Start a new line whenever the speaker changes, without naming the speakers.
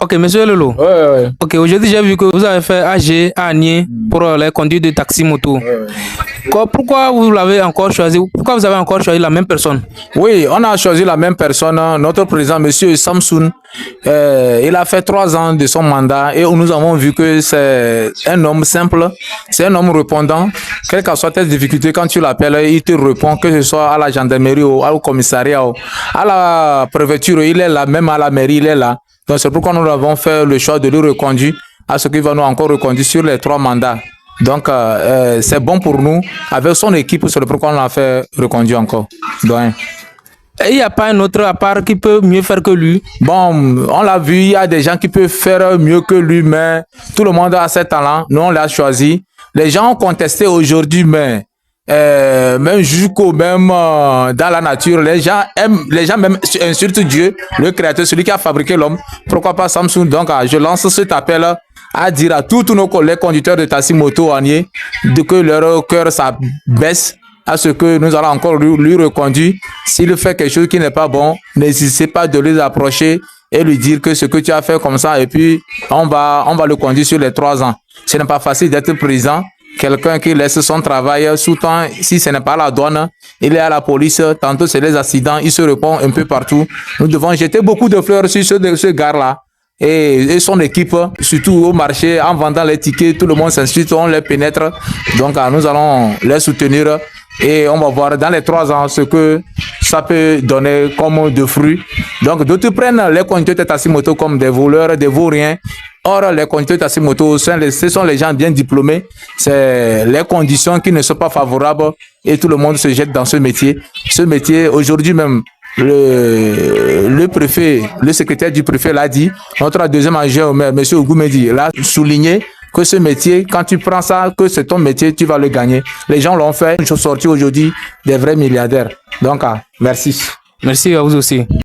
Ok, monsieur Lolo.
Ouais.
Ok, aujourd'hui j'ai vu que vous avez fait AG à Nier pour les conduites de taxi moto. Pourquoi vous l'avez encore choisi? Pourquoi vous avez encore choisi la même personne?
Oui, on a choisi la même personne, notre président, monsieur Samsoun. Il a fait 3 ans de son mandat et nous avons vu que c'est un homme simple, c'est un homme répondant. Quelles que soient tes difficultés, quand tu l'appelles, il te répond, que ce soit à la gendarmerie ou au commissariat ou à la préfecture, il est là, même à la mairie, il est là. Donc c'est pourquoi nous avons fait le choix de le reconduire à ce qu'il va nous encore reconduire sur les 3 mandats. Donc c'est bon pour nous. Avec son équipe, c'est pourquoi on l'a fait reconduire encore. Donc,
Et il n'y a pas un autre à part qui peut mieux faire que lui?
bon, on l'a vu, il y a des gens qui peuvent faire mieux que lui, mais tout le monde a ses talents. Nous, on l'a choisi. Les gens ont contesté aujourd'hui, mais même jusqu'au même dans la nature, les gens même insultent Dieu, le créateur, celui qui a fabriqué l'homme. Pourquoi pas Samsung? Donc, je lance cet appel à dire à tous nos collègues conducteurs de taxi moto en Nier de que leur cœur ça baisse, à ce que nous allons encore lui reconduire. S'il fait quelque chose qui n'est pas bon, n'hésitez pas de les approcher et lui dire que ce que tu as fait comme ça, et puis on va le conduire sur les 3 ans. Ce n'est pas facile d'être président. Quelqu'un qui laisse son travail sous temps, si ce n'est pas la douane, il est à la police, tantôt c'est les accidents, il se répond un peu partout. Nous devons jeter beaucoup de fleurs sur ce gars-là et son équipe, surtout au marché, en vendant les tickets, tout le monde s'inscrit, on les pénètre. Donc nous allons les soutenir et on va voir dans les 3 ans ce que ça peut donner comme de fruits. Donc d'autres prennent les conducteurs de taxi moto comme des voleurs, des vauriens. Or, les conducteurs de taxi moto, ce sont les gens bien diplômés. C'est les conditions qui ne sont pas favorables et tout le monde se jette dans ce métier. Ce métier, aujourd'hui même, le préfet, le secrétaire du préfet l'a dit. Notre deuxième adjoint, M. Ogoumedi, l'a souligné que ce métier, quand tu prends ça, que c'est ton métier, tu vas le gagner. Les gens l'ont fait. Ils sont sortis aujourd'hui des vrais milliardaires. Donc, merci.
Merci à vous aussi.